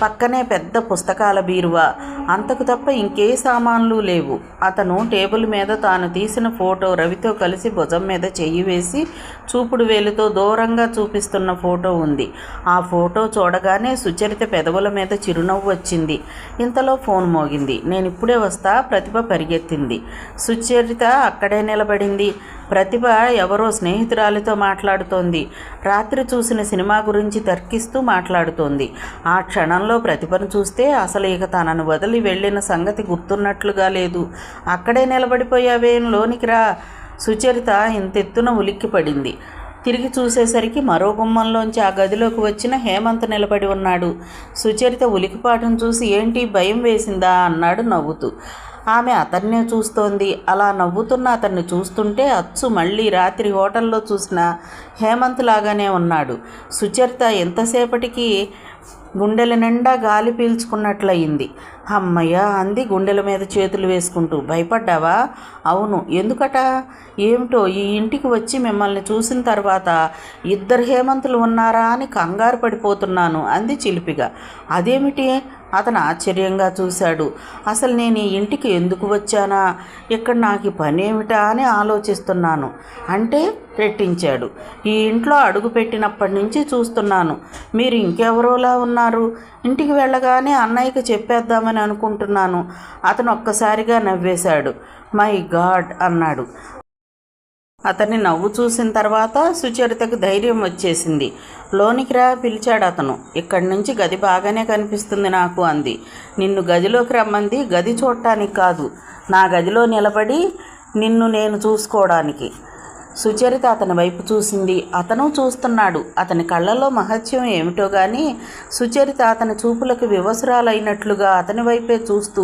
పక్కనే పెద్ద పుస్తకాల బీరువా. అంతకు తప్ప ఇంకే సామాన్లు లేవు. అతను టేబుల్ మీద తాను తీసిన ఫోటో, రవితో కలిసి భుజం మీద చెయ్యి వేసి చూపుడు వేలుతో దూరంగా చూపిస్తున్న ఫోటో ఉంది. ఆ ఫోటో చూడగానే సుచరిత పెదవుల మీద చిరునవ్వు వచ్చింది. ఇంతలో ఫోన్ మోగింది. నేను ఇప్పుడే వస్తా, ప్రతిభ పరిగెత్తింది. సుచరిత అక్కడే నిలబడింది. ప్రతిభ ఎవరో స్నేహితురాలితో మాట్లాడుతోంది. రాత్రి చూసిన సినిమా గురించి తర్కిస్తూ మాట్లాడుతోంది. ఆ క్షణంలో ప్రతిభను చూస్తే అసలు ఇక తనను వదిలి వెళ్ళిన సంగతి గుర్తున్నట్లుగా లేదు. అక్కడే నిలబడిపోయావేం, లోనికి రా. సుచరిత ఇంతెత్తున ఉలిక్కిపడింది. తిరిగి చూసేసరికి మరో గుమ్మంలోంచి ఆ గదిలోకి వచ్చిన హేమంత్ నిలబడి ఉన్నాడు. సుచరిత ఉలికిపాటును చూసి, ఏంటి భయం వేసిందా అన్నాడు నవ్వుతూ. ఆమె అతన్నే చూస్తోంది. అలా నవ్వుతున్న అతన్ని చూస్తుంటే అచ్చు మళ్ళీ రాత్రి హోటల్లో చూసిన హేమంత్ లాగానే ఉన్నాడు. సుచరిత ఎంతసేపటికి గుండెల నిండా గాలి పీల్చుకున్నట్లయింది. అమ్మయ్య అంది గుండెల మీద చేతులు వేసుకుంటూ. భయపడ్డావా? అవును. ఎందుకట? ఏమిటో ఈ ఇంటికి వచ్చి మిమ్మల్ని చూసిన తర్వాత 2 హేమంతులు ఉన్నారా అని కంగారు పడిపోతున్నాను అంది చిలిపిగా. అదేమిటి? అతను ఆశ్చర్యంగా చూశాడు. అసలు నేను ఈ ఇంటికి ఎందుకు వచ్చానా, ఇక్కడ నాకు పనేమిటా అని ఆలోచిస్తున్నాను. అంటే రెట్టించాడు. ఈ ఇంట్లో అడుగు పెట్టినప్పటి నుంచి చూస్తున్నాను. మీరు ఇంకెవరోలా ఉన్నారు. ఇంటికి వెళ్ళగానే అన్నయ్యకి చెప్పేద్దామని అనుకుంటున్నాను. అతను ఒక్కసారిగా నవ్వేశాడు. మై గాడ్ అన్నాడు. అతన్ని నవ్వు చూసిన తర్వాత సుచరితకు ధైర్యం వచ్చేసింది. లోనికి రా పిలిచాడు అతను. ఇక్కడి నుంచి గది బాగానే కనిపిస్తుంది నాకు అంది. నిన్ను గదిలోకి రమ్మంది గది చూడటానికి కాదు, నా గదిలో నిలబడి నిన్ను నేను చూసుకోవడానికి. సుచరిత అతని వైపు చూసింది. అతను చూస్తున్నాడు. అతని కళ్ళలో మహత్యం ఏమిటో గాని సుచరిత అతని చూపులకు వివసురాలైనట్లుగా అతని వైపే చూస్తూ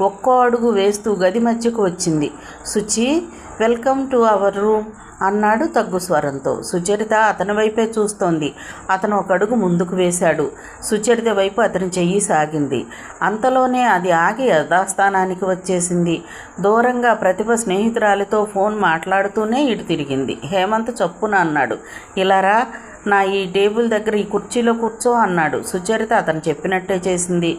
ఒక్కో అడుగు వేస్తూ గది మధ్యకు వచ్చింది. Suchi welcome to our room అన్నాడు తగ్గు స్వరంతో. సుచరిత అతని వైపే చూస్తోంది. అతను ఒక అడుగు ముందుకు వేశాడు. సుచరిత వైపు అతని చెయ్యి సాగింది. అంతలోనే అది ఆగి యథాస్థానానికి వచ్చేసింది. దూరంగా ప్రతిభ స్నేహితురాలితో ఫోన్ మాట్లాడుతూనే ఇటు తిరిగింది. హేమంత్ చప్పున అన్నాడు, ఇలారా, నా ఈ టేబుల్ దగ్గర ఈ కుర్చీలో కూర్చో అన్నాడు. సుచరిత అతను చెప్పినట్టే చేసింది.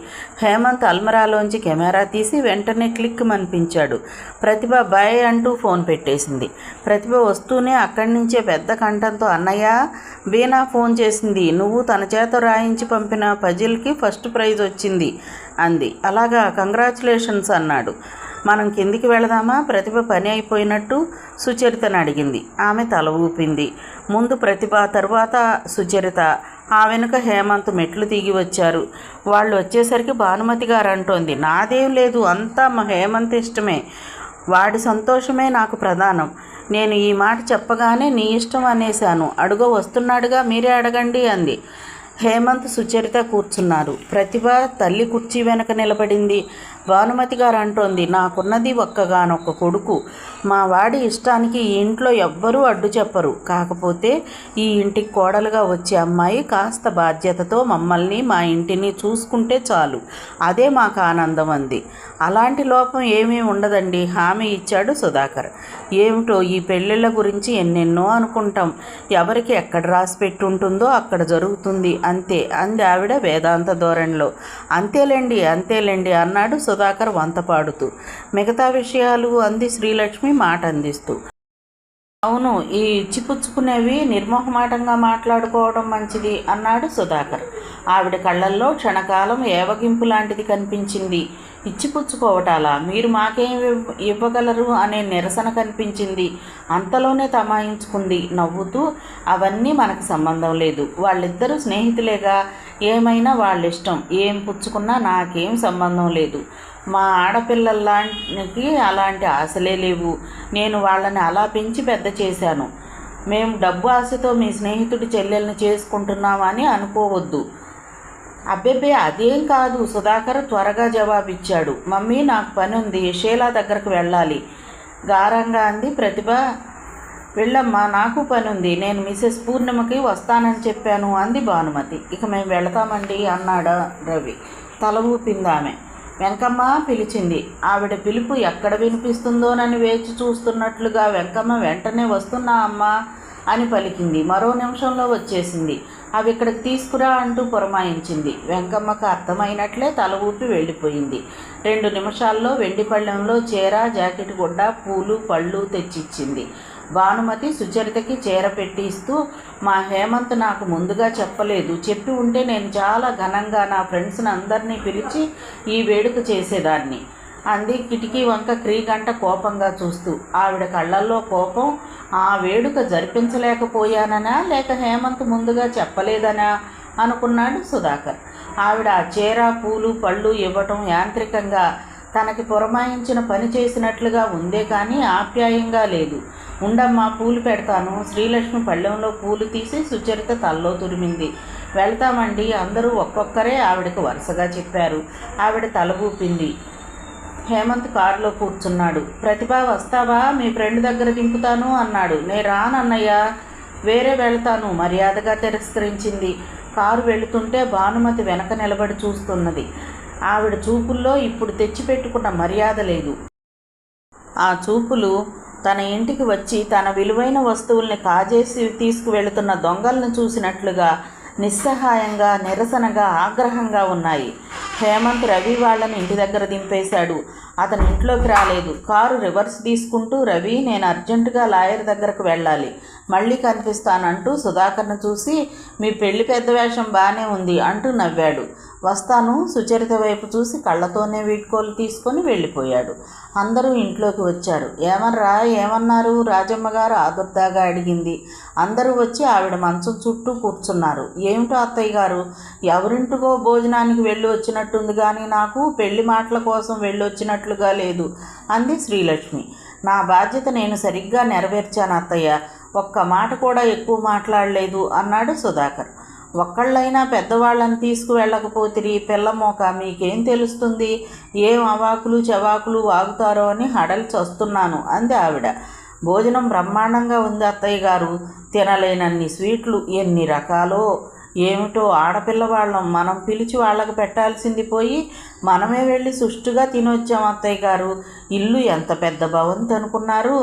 హేమంత్ అల్మరాలోంచి కెమెరా తీసి వెంటనే క్లిక్ మనిపించాడు. ప్రతిభ బాయ్ అంటూ ఫోన్ పెట్టేసింది. ప్రతిభ వస్తూనే అక్కడి నుంచే పెద్ద కంఠంతో, అన్నయ్య, వీణా ఫోన్ చేసింది, నువ్వు తన చేత రాయించి పంపిన పజిల్కి ఫస్ట్ ప్రైజ్ వచ్చింది అంది. అలాగా, కంగ్రాచులేషన్స్ అన్నాడు. మనం కిందికి వెళదామా? ప్రతిభ పని అయిపోయినట్టు సుచరితను అడిగింది. ఆమె తల ఊపింది. ముందు ప్రతిభ, తరువాత సుచరిత, ఆ వెనుక హేమంత్ మెట్లు దిగి వచ్చారు. వాళ్ళు వచ్చేసరికి భానుమతి గారు అంటోంది, నాదేం లేదు, అంతా మా హేమంత్ ఇష్టమే, వాడి సంతోషమే నాకు ప్రధానం. నేను ఈ మాట చెప్పగానే నీ ఇష్టం అనేశాను. అడుగో వస్తున్నాడుగా, మీరే అడగండి అంది. హేమంత్, సుచరిత కూర్చున్నారు. ప్రతిభ తల్లి కుర్చీ వెనక నిలబడింది. భానుమతి గారు అంటోంది, నాకున్నది ఒక్కగానొక్క కొడుకు. మా వాడి ఇష్టానికి ఈ ఇంట్లో ఎవ్వరూ అడ్డు చెప్పరు. కాకపోతే ఈ ఇంటికి కోడలుగా వచ్చే అమ్మాయి కాస్త బాధ్యతతో మమ్మల్ని, మా ఇంటిని చూసుకుంటే చాలు, అదే మాకు ఆనందం అంది. అలాంటి లోపం ఏమీ ఉండదండి, హామీ ఇచ్చాడు సుధాకర్. ఏమిటో ఈ పెళ్ళిళ్ళ గురించి ఎన్నెన్నో అనుకుంటాం, ఎవరికి ఎక్కడ రాసి పెట్టి ఉంటుందో అక్కడ జరుగుతుంది అంతే అంది ఆవిడ వేదాంత ధోరణిలో. అంతేలేండి అన్నాడు సుధాకర్ వంత పాడుతూ. మిగతా విషయాలు అంది శ్రీలక్ష్మి మాట అందిస్తూ. అవును, ఈ ఇచ్చిపుచ్చుకునేవి నిర్మోహమాటంగా మాట్లాడుకోవడం మంచిది అన్నాడు సుధాకర్. ఆవిడ కళ్ళల్లో క్షణకాలం ఏవగింపు లాంటిది కనిపించింది. ఇచ్చిపుచ్చుకోవటాలా, మీరు మాకేం ఇవ్వగలరు అనే నిరసన కనిపించింది. అంతలోనే తమాయించుకుంది నవ్వుతూ, అవన్నీ మనకు సంబంధం లేదు, వాళ్ళిద్దరూ స్నేహితులేగా, ఏమైనా వాళ్ళిష్టం, ఏం పుచ్చుకున్నా నాకేం సంబంధం లేదు. మా ఆడపిల్లలాంటికి అలాంటి ఆశలే లేవు. నేను వాళ్ళని అలా పెంచి పెద్ద చేశాను. మేము డబ్బు ఆశతో మీ స్నేహితుడి చెల్లెల్ని చేసుకుంటున్నామని అనుకోవద్దు. అబ్బెబ్బే, అదేం కాదు, సుధాకర్ త్వరగా జవాబిచ్చాడు. మమ్మీ, నాకు పని ఉంది, షీలా దగ్గరకు వెళ్ళాలి గారంగా అంది ప్రతిభ. వెళ్ళమ్మా, నాకు పని ఉంది, నేను మిసెస్ పూర్ణిమకి వస్తానని చెప్పాను అంది భానుమతి. ఇక మేము వెళతామండి అన్నాడా రవి. తల ఊపిందామె. వెంకమ్మ పిలిచింది. ఆవిడ పిలుపు ఎక్కడ వినిపిస్తుందోనని వేచి చూస్తున్నట్లుగా వెంకమ్మ వెంటనే వస్తున్నా అమ్మా అని పలికింది. మరో నిమిషంలో వచ్చేసింది. అవి ఇక్కడికి తీసుకురా అంటూ పురమాయించింది. వెంకమ్మకు అర్థమైనట్లే తల ఊపి వెళ్ళిపోయింది. 2 నిమిషాల్లో వెండి పళ్ళెంలో చీర, జాకెట్ గుడ్డ, పూలు, పళ్ళు తెచ్చిచ్చింది. భానుమతి సుచరితకి చీర పెట్టి ఇస్తూ, మా హేమంత్ నాకు ముందుగా చెప్పలేదు, చెప్పి ఉంటే నేను చాలా ఘనంగా నా ఫ్రెండ్స్ని అందరినీ పిలిచి ఈ వేడుక చేసేదాన్ని అంది కిటికీ వంక క్రీగంట కోపంగా చూస్తూ. ఆవిడ కళ్ళల్లో కోపం. ఆ వేడుక జరిపించలేకపోయాననా, లేక హేమంత్ ముందుగా చెప్పలేదనా అనుకున్నాడు సుధాకర్. ఆవిడ ఆ చీర, పూలు, పళ్ళు ఇవ్వటం యాంత్రికంగా తనకి పురమాయించిన పని చేసినట్లుగా ఉందే కానీ ఆప్యాయంగా లేదు. ఉండమ్మా, పూలు పెడతాను. శ్రీలక్ష్మి పళ్ళెంలో పూలు తీసి సుచరిత తల్లో తురిమింది. వెళ్తామండి అందరూ ఒక్కొక్కరే ఆవిడకు వరుసగా చెప్పారు. ఆవిడ తల ఊపింది. హేమంత్ కారులో కూర్చున్నాడు. ప్రతిభ, వస్తావా? మీ ఫ్రెండ్ దగ్గర దింపుతాను అన్నాడు. నే రానన్నయ్య, వేరే వెళ్తాను మర్యాదగా తిరస్కరించింది. కారు వెళుతుంటే భానుమతి వెనక నిలబడి చూస్తున్నది. ఆవిడ చూపుల్లో ఇప్పుడు తెచ్చిపెట్టుకున్న మర్యాద లేదు. ఆ చూపులు తన ఇంటికి వచ్చి తన విలువైన వస్తువుల్ని కాజేసి తీసుకువెళుతున్న దొంగలను చూసినట్లుగా నిస్సహాయంగా, నిరసనగా, ఆగ్రహంగా ఉన్నాయి. హేమంత్ రవి వాళ్ళని ఇంటి దగ్గర దింపేశాడు. అతను ఇంట్లోకి రాలేదు. కారు రివర్స్ తీసుకుంటూ, రవి, నేను అర్జెంటుగా లాయర్ దగ్గరకు వెళ్ళాలి, మళ్ళీ కనిపిస్తానంటూ సుధాకర్ను చూసి, మీ పెళ్లి పెద్ద వేషం బాగానే ఉంది అంటూ నవ్వాడు. వస్తాను సుచరిత వైపు చూసి కళ్ళతోనే వీడ్కోలు తీసుకొని వెళ్ళిపోయాడు. అందరూ ఇంట్లోకి వచ్చారు. ఏమన్నారు రాజమ్మ గారు ఆదుర్దాగా అడిగింది. అందరూ వచ్చి ఆవిడ మంచం చుట్టూ కూర్చున్నారు. ఏమిటో అత్తయ్య గారు, ఎవరింటికో భోజనానికి వెళ్ళి వచ్చినట్టుంది కానీ నాకు పెళ్లి మాటల కోసం వెళ్ళొచ్చినట్లుగా లేదు అంది శ్రీలక్ష్మి. నా బాధ్యత నేను సరిగ్గా నెరవేర్చాను అత్తయ్య, ఒక్క మాట కూడా ఎక్కువ మాట్లాడలేదు అన్నాడు సుధాకర్. ఒక్కళ్ళైనా పెద్దవాళ్ళని తీసుకువెళ్ళకపోతిరి, పిల్లమోక మీకేం తెలుస్తుంది, ఏం అవాకులు చవాకులు వాగుతారో అని హడలి చస్తున్నాను అంది ఆవిడ. భోజనం బ్రహ్మాండంగా ఉంది అత్తయ్య గారు. తినలేనన్ని స్వీట్లు, ఎన్ని రకాలో. ఏమిటో ఆడపిల్లవాళ్ళం, మనం పిలిచి వాళ్ళకి పెట్టాల్సింది పోయి మనమే వెళ్ళి సుష్టుగా తినొచ్చాం అత్తయ్య గారు. ఇల్లు ఎంత పెద్ద భవంతి అనుకున్నారు.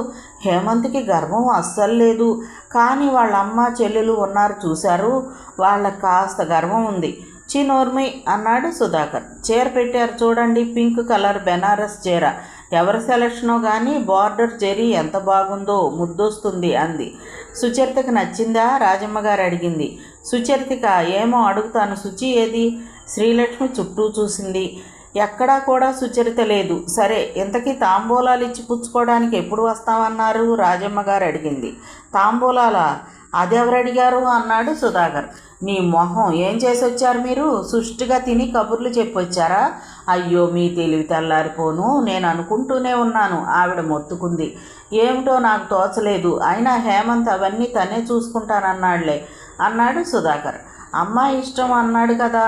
హేమంత్కి గర్వం అస్సలు లేదు. కానీ వాళ్ళ అమ్మ చెల్లెలు ఉన్నారు చూశారు, వాళ్ళకి కాస్త గర్వం ఉంది. చినోర్మి అన్నాడు సుధాకర్. చీర పెట్టారు చూడండి, పింక్ కలర్ బెనారస్ చీర. ఎవరి సెలక్షనో కానీ బార్డర్ జరీ ఎంత బాగుందో, ముద్దొస్తుంది అంది. సుచరితకి నచ్చిందా? రాజమ్మ గారు అడిగింది. సుచరితక ఏమో అడుగుతాను, శుచి ఏది? శ్రీలక్ష్మి చుట్టూ చూసింది. ఎక్కడా కూడా సుచరిత లేదు. సరే, ఇంతకీ తాంబూలాలు ఇచ్చి పుచ్చుకోవడానికి ఎప్పుడు వస్తామన్నారు? రాజమ్మ గారు అడిగింది. తాంబూలాలా? అదెవరు అడిగారు అన్నాడు సుధాకర్. నీ మొహం, ఏం చేసి వచ్చారు మీరు? సుష్టిగా తిని కబుర్లు చెప్పొచ్చారా? అయ్యో, మీ తెలివి తెల్లారిపోను. నేను అనుకుంటూనే ఉన్నాను. ఆవిడ మొత్తుకుంది. ఏమిటో నాకు తోచలేదు. అయినా హేమంత్ అవన్నీ తనే చూసుకుంటానన్నాడులే అన్నాడు సుధాకర్. అమ్మాయి ఇష్టం అన్నాడు కదా,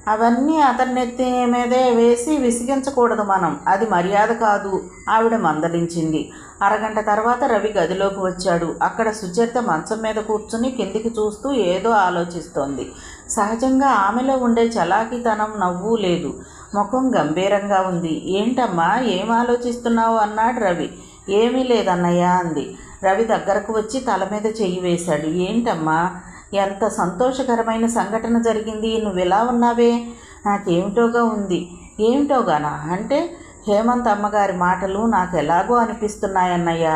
అవన్నీ అతని నెత్తి మీదే వేసి విసిగించకూడదు మనం. అది మర్యాద కాదు, ఆవిడ మందలించింది. అరగంట తర్వాత రవి గదిలోకి వచ్చాడు. అక్కడ సుచరిత మంచం మీద కూర్చుని కిందికి చూస్తూ ఏదో ఆలోచిస్తోంది. సహజంగా ఆమెలో ఉండే చలాకీతనం, నవ్వు లేదు. ముఖం గంభీరంగా ఉంది. ఏంటమ్మా, ఏం ఆలోచిస్తున్నావు అన్నాడు రవి. ఏమీ లేదన్నయ్య అంది. రవి దగ్గరకు వచ్చి తల మీద చెయ్యి వేశాడు. ఏంటమ్మా, ఎంత సంతోషకరమైన సంఘటన జరిగింది, నువ్వెలా ఉన్నావే? నాకేమిటోగా ఉంది. ఏమిటోగానా అంటే, హేమంత్ అమ్మగారి మాటలు నాకు ఎలాగో అనిపిస్తున్నాయన్నయ్య.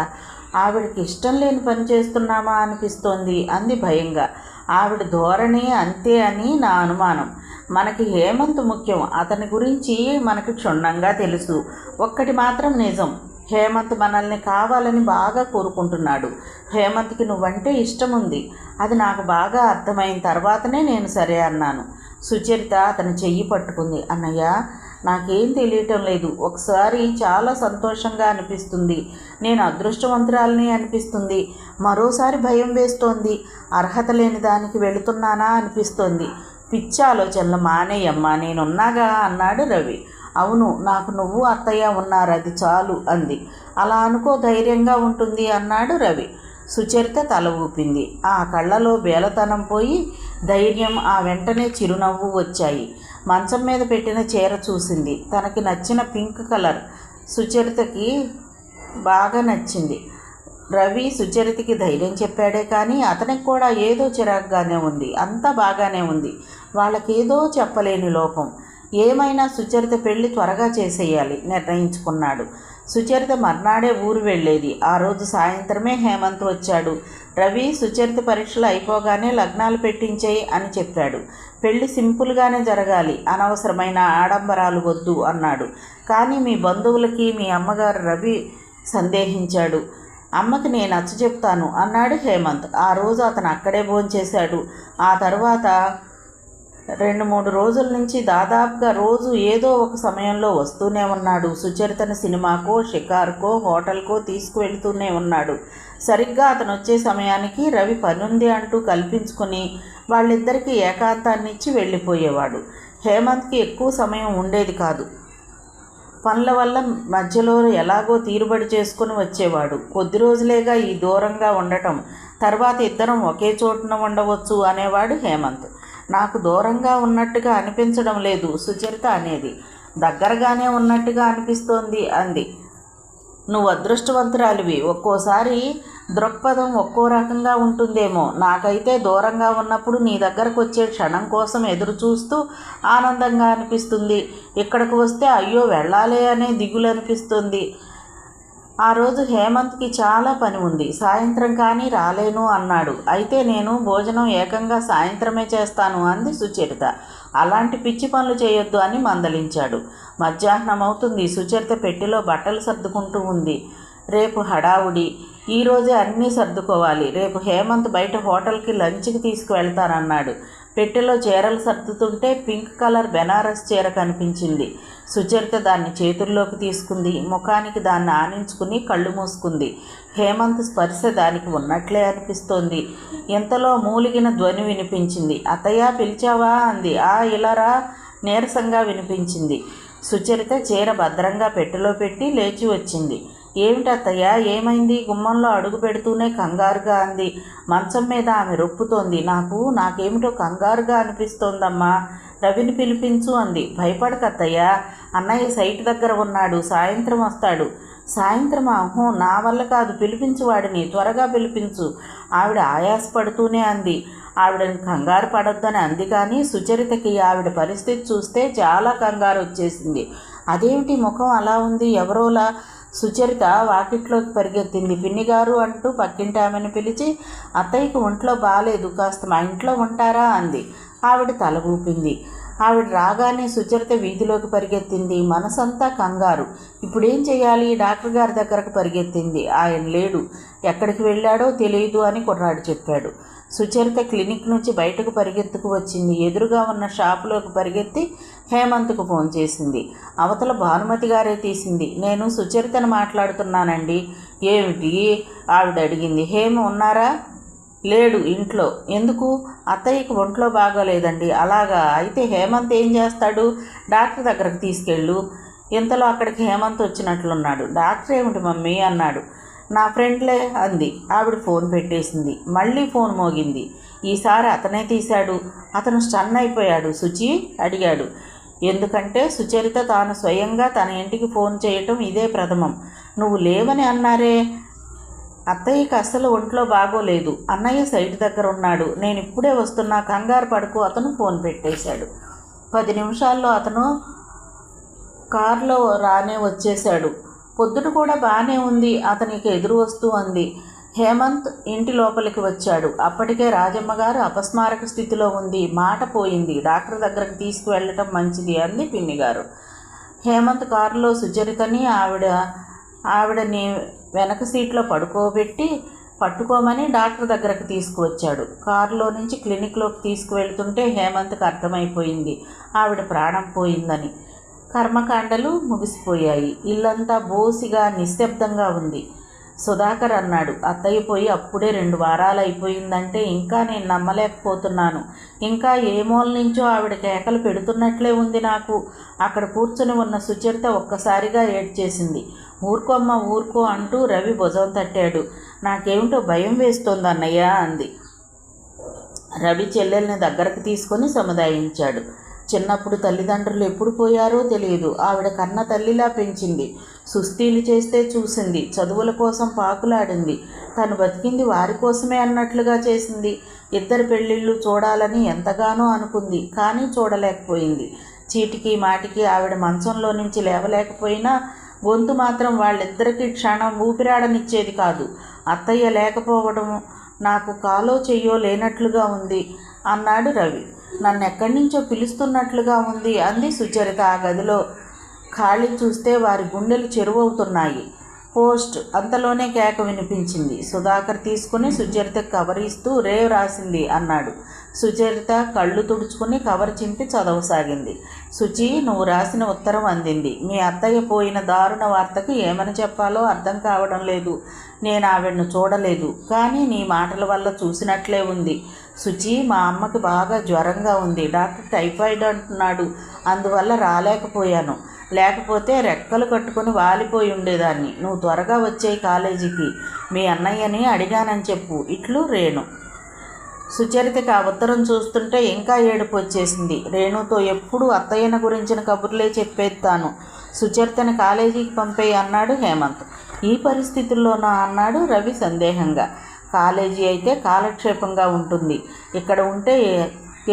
ఆవిడకి ఇష్టం లేని పని చేస్తున్నామా అనిపిస్తోంది అంది భయంగా. ఆవిడ ధోరణి అంతే అని నా అనుమానం. మనకి హేమంత్ ముఖ్యం. అతని గురించి మనకి క్షుణ్ణంగా తెలుసు. ఒక్కటి మాత్రం నిజం, హేమంత్ మనల్ని కావాలని బాగా కోరుకుంటున్నాడు. హేమంత్కి నువ్వంటే ఇష్టం ఉంది. అది నాకు బాగా అర్థమైన తర్వాతనే నేను సరే అన్నాను. సుచరిత అతని చెయ్యి పట్టుకుంది. అన్నయ్య, నాకేం తెలియటం లేదు. ఒకసారి చాలా సంతోషంగా అనిపిస్తుంది, నేను అదృష్టవంతురాలని అనిపిస్తుంది. మరోసారి భయం వేస్తోంది, అర్హత లేని దానికి వెళుతున్నానా అనిపిస్తోంది. పిచ్చి ఆలోచనలు మానేయమ్మా, నేనున్నాగా అన్నాడు రవి. అవును, నాకు నువ్వు అత్తయ్య ఉన్నారు, అది చాలు అంది. అలా అనుకో, ధైర్యంగా ఉంటుంది అన్నాడు రవి. సుచరిత తల ఊపింది. ఆ కళ్ళలో బేలతనం పోయి ధైర్యం, ఆ వెంటనే చిరునవ్వు వచ్చాయి. మంచం మీద పెట్టిన చీర చూసింది. తనకి నచ్చిన పింక్ కలర్ సుచరితకి బాగా నచ్చింది. రవి సుచరితకి ధైర్యం చెప్పాడే కానీ అతనికి కూడా ఏదో చిరాగ్గానే ఉంది. అంతా బాగానే ఉంది. వాళ్ళకేదో చెప్పలేని లోపం. ఏమైనా సుచరిత పెళ్లి త్వరగా చేసేయాలి నిర్ణయించుకున్నాడు. సుచరిత మర్నాడే ఊరు వెళ్ళేది. ఆ రోజు సాయంత్రమే హేమంత్ వచ్చాడు. రవి, సుచరిత పరీక్షలు అయిపోగానే లగ్నాలు పెట్టించేయి అని చెప్పాడు. పెళ్లి సింపుల్గానే జరగాలి, అనవసరమైన ఆడంబరాలు వద్దు అన్నాడు. కానీ మీ బంధువులకి మీ అమ్మగారు రవి సందేహించాడు. అమ్మకి నేను నచ్చ చెప్తాను అన్నాడు హేమంత్. ఆ రోజు అతను అక్కడే భోంచేశాడు. ఆ తర్వాత 2-3 రోజుల నుంచి దాదాపుగా రోజు ఏదో ఒక సమయంలో వస్తూనే ఉన్నాడు. సుచరితను సినిమాకో, షికార్కో, హోటల్కో తీసుకువెళ్తూనే ఉన్నాడు. సరిగ్గా అతను వచ్చే సమయానికి రవి పనుంది అంటూ కల్పించుకొని వాళ్ళిద్దరికీ ఏకాంతాన్ని ఇచ్చి వెళ్ళిపోయేవాడు. హేమంత్కి ఎక్కువ సమయం ఉండేది కాదు. పనుల వల్ల మధ్యలో ఎలాగో తీరుబడి చేసుకుని వచ్చేవాడు. కొద్ది రోజులేగా ఈ దూరంగా ఉండటం, తర్వాత ఇద్దరం ఒకే చోటున ఉండవచ్చు అనేవాడు హేమంత్. నాకు దూరంగా ఉన్నట్టుగా అనిపించడం లేదు సుచరిత అనేది. దగ్గరగానే ఉన్నట్టుగా అనిపిస్తోంది అంది. నువ్వు అదృష్టవంతురాలివి. ఒక్కోసారి దృక్పథం ఒక్కో రకంగా ఉంటుందేమో. నాకైతే దూరంగా ఉన్నప్పుడు నీ దగ్గరకు వచ్చే క్షణం కోసం ఎదురు చూస్తూ ఆనందంగా అనిపిస్తుంది. ఇక్కడికి వస్తే అయ్యో వెళ్ళాలే అనే దిగులు అనిపిస్తుంది. ఆ రోజు హేమంత్కి చాలా పని ఉంది, సాయంత్రం కానీ రాలేను అన్నాడు. అయితే నేను భోజనం ఏకంగా సాయంత్రమే చేస్తాను అంది సుచరిత. అలాంటి పిచ్చి పనులు చేయొద్దు అని మందలించాడు. మధ్యాహ్నం అవుతుంది. సుచరిత పెట్టెలో బట్టలు సర్దుకుంటూ ఉంది. రేపు హడావుడి. ఈరోజే అన్నీ సర్దుకోవాలి. రేపు హేమంత్ బయట హోటల్కి లంచ్కి తీసుకువెళ్తానన్నాడు. పెట్టెలో చీరలు సర్దుతుంటే పింక్ కలర్ బెనారస్ చీర కనిపించింది. సుచరిత దాన్ని చేతుల్లోకి తీసుకుంది. ముఖానికి దాన్ని ఆనించుకుని కళ్ళు మూసుకుంది. హేమంత్ స్పర్శ దానికి ఉన్నట్లే అనిపిస్తోంది. ఇంతలో మూలిగిన ధ్వని వినిపించింది. అత్తయ్య, పిలిచావా అంది. ఇలారా నీరసంగా వినిపించింది. సుచరిత చీర భద్రంగా పెట్టెలో పెట్టి లేచి వచ్చింది. ఏమిటత్తయ్య ఏమైంది? గుమ్మంలో అడుగు పెడుతూనే కంగారుగా అంది. మంచం మీద ఆమె రొప్పుతోంది. నాకేమిటో కంగారుగా అనిపిస్తోందమ్మా. రవిని పిలిపించు అంది. భయపడకత్తయ్య, అన్నయ్య సైట్ దగ్గర ఉన్నాడు, సాయంత్రం వస్తాడు. సాయంత్రమా? నా వల్ల కాదు, పిలిపించు వాడిని, త్వరగా పిలిపించు. ఆవిడ ఆయాసపడుతూనే అంది. ఆవిడని కంగారు పడొద్దని అంది, కానీ సుచరితకి ఆవిడ పరిస్థితి చూస్తే చాలా కంగారు వచ్చేసింది. అదేమిటి ముఖం అలా ఉంది, ఎవరోలా? సుచరిత వాకిట్లోకి పరిగెత్తింది. పిన్నిగారు అంటూ పక్కింటి ఆమెను పిలిచి, అత్తయ్యకి ఒంట్లో బాలేదు, కాస్త మా ఇంట్లో ఉంటారా అంది. ఆవిడ తల ఊపింది. ఆవిడ రాగానే సుచరిత వీధిలోకి పరిగెత్తింది. మనసంతా కంగారు. ఇప్పుడేం చేయాలి? డాక్టర్ గారి దగ్గరకు పరిగెత్తింది. ఆయన లేడు, ఎక్కడికి వెళ్ళాడో తెలియదు అని కుర్రాడు చెప్పాడు. సుచరిత క్లినిక్ నుంచి బయటకు పరిగెత్తుకు వచ్చింది. ఎదురుగా ఉన్న షాపులోకి పరిగెత్తి హేమంత్కు ఫోన్ చేసింది. అవతల భానుమతి గారే తీసింది. నేను సుచరితను మాట్లాడుతున్నానండి. ఏమిటి? ఆవిడ అడిగింది. హేమ ఉన్నారా? లేడు ఇంట్లో. ఎందుకు? అత్తయ్యకి ఒంట్లో బాగోలేదండి. అలాగా? అయితే హేమంత్ ఏం చేస్తాడు? డాక్టర్ దగ్గరకు తీసుకెళ్ళు. ఇంతలో అక్కడికి హేమంత్ వచ్చినట్లున్నాడు. డాక్టర్ ఏమిటి మమ్మీ అన్నాడు. నా ఫ్రెండ్లే అంది. ఆవిడ ఫోన్ పెట్టేసింది. మళ్ళీ ఫోన్ మోగింది. ఈసారి అతనే తీశాడు. అతను స్టన్ అయిపోయాడు. సుచి అడిగాడు. ఎందుకంటే సుచరిత తాను స్వయంగా తన ఇంటికి ఫోన్ చేయటం ఇదే ప్రథమం. నువ్వు లేవని అన్నారే. అత్తయ్యకి అస్సలు ఒంట్లో బాగోలేదు. అన్నయ్య సైట్ దగ్గర ఉన్నాడు. నేను ఇప్పుడే వస్తున్నా, కంగారు పడుకు. అతను ఫోన్ పెట్టేశాడు. 10 నిమిషాల్లో అతను కారులో రానే వచ్చేశాడు. పొద్దుట కూడా బాగానే ఉంది. అతనికి ఎదురు వస్తూ అంది. హేమంత్ ఇంటి లోపలికి వచ్చాడు. అప్పటికే రాజమ్మ గారు అపస్మారక స్థితిలో ఉంది. మాట పోయింది. డాక్టర్ దగ్గరకు తీసుకువెళ్ళటం మంచిది అంది పిన్ని గారు. హేమంత్ కారులో సుచరితని ఆవిడని వెనక సీట్లో పట్టుకోమని డాక్టర్ దగ్గరకు తీసుకువచ్చాడు. కారులో నుంచి క్లినిక్లోకి తీసుకువెళ్తుంటే హేమంత్కి అర్థమైపోయింది ఆవిడ ప్రాణం పోయిందని. కర్మకాండలు ముగిసిపోయాయి. ఇల్లంతా బోసిగా నిశ్శబ్దంగా ఉంది. సుధాకర్ అన్నాడు. అత్తయ్య పోయి అప్పుడే 2 వారాలు అయిపోయిందంటే ఇంకా నేను నమ్మలేకపోతున్నాను. ఇంకా ఏ మూల నుంచో ఆవిడ కేకలు పెడుతున్నట్లే ఉంది నాకు. అక్కడ కూర్చుని ఉన్న సుచరిత ఒక్కసారిగా ఏడ్చేసింది. ఊరుకోమ్మ ఊరుకో అంటూ రవి భుజం తట్టాడు. నాకేమిటో భయం వేస్తోంది అన్నయ్య అంది. రవి చెల్లెల్ని దగ్గరకు తీసుకొని సముదాయించాడు. చిన్నప్పుడు తల్లిదండ్రులు ఎప్పుడు పోయారో తెలియదు. ఆవిడ కన్న తల్లిలా పెంచింది. సుస్తీలు చేస్తే చూసింది. చదువుల కోసం పాకులాడింది. తను బతికింది వారి కోసమే అన్నట్లుగా చేసింది. 2 పెళ్ళిళ్ళు చూడాలని ఎంతగానో అనుకుంది, కానీ చూడలేకపోయింది. చీటికి మాటికి ఆవిడ మంచంలో నుంచి లేవలేకపోయినా గొంతు మాత్రం వాళ్ళిద్దరికీ క్షణం ఊపిరాడనిచ్చేది కాదు. అత్తయ్య లేకపోవడం నాకు కాలో చెయ్యో లేనట్లుగా ఉంది అన్నాడు రవి. నన్ను ఎక్కడి నుంచో పిలుస్తున్నట్లుగా ఉంది అంది సుచరిత. ఆ గదిలో ఖాళీ చూస్తే వారి గుండెలు చెరువవుతున్నాయి. పోస్ట్ అంతలోనే కేక వినిపించింది. సుధాకర్ తీసుకుని సుచరితకు కవర్ ఇస్తూ రేవ్ రాసింది అన్నాడు. సుచరిత కళ్ళు తుడుచుకుని కవర్ చింపి చదవసాగింది. సుచి, నువ్వు రాసిన ఉత్తరం అందింది. మీ అత్తయ్య పోయిన దారుణ వార్తకు ఏమని చెప్పాలో అర్థం కావడం లేదు. నేను ఆవిడను చూడలేదు, కానీ నీ మాటల వల్ల చూసినట్లే ఉంది. సుచి, మా అమ్మకి బాగా జ్వరంగా ఉంది. డాక్టర్ టైఫాయిడ్ అంటున్నాడు. అందువల్ల రాలేకపోయాను. లేకపోతే రెక్కలు కట్టుకుని వాలిపోయి ఉండేదాన్ని. నువ్వు త్వరగా వచ్చేయి కాలేజీకి. మీ అన్నయ్యని అడిగానని చెప్పు. ఇట్లు రేణు. సుచరితకి ఆ ఉత్తరం చూస్తుంటే ఇంకా ఏడుపు వచ్చేసింది. రేణుతో ఎప్పుడూ అత్తయ్యన గురించిన కబుర్లే చెప్పేస్తాను. సుచరితని కాలేజీకి పంపేయి అన్నాడు హేమంత్. ఈ పరిస్థితుల్లోనా అన్నాడు రవి సందేహంగా. కాలేజీ అయితే కాలక్షేపంగా ఉంటుంది. ఇక్కడ ఉంటే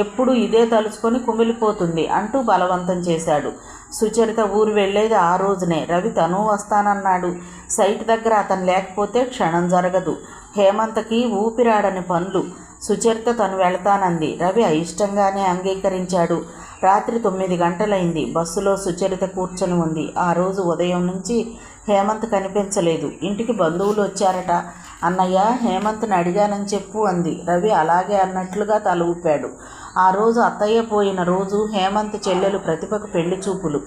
ఎప్పుడు ఇదే తలుచుకొని కుమిలిపోతుంది అంటూ బలవంతం చేశాడు. సుచరిత ఊరు వెళ్ళేది ఆ రోజునే. రవి తను వస్తానన్నాడు. సైట్ దగ్గర అతను లేకపోతే క్షణం జరగదు. హేమంత్కి ఊపిరాడని పనులు. సుచరిత తను వెళతానంది. రవి అయిష్టంగానే అంగీకరించాడు. రాత్రి 9 గంటలైంది. బస్సులో సుచరిత కూర్చొని ఉంది. ఆ రోజు ఉదయం నుంచి హేమంత్ కనిపించలేదు. ఇంటికి బంధువులు వచ్చారట. అన్నయ్య, హేమంత్ని అడిగానని చెప్పు అంది. రవి అలాగే అన్నట్లుగా తల ఊపాడు. ఆ రోజు అత్తయ్య పోయిన రోజు హేమంత్ చెల్లెలు ప్రతిభకు పెళ్లి చూపులు.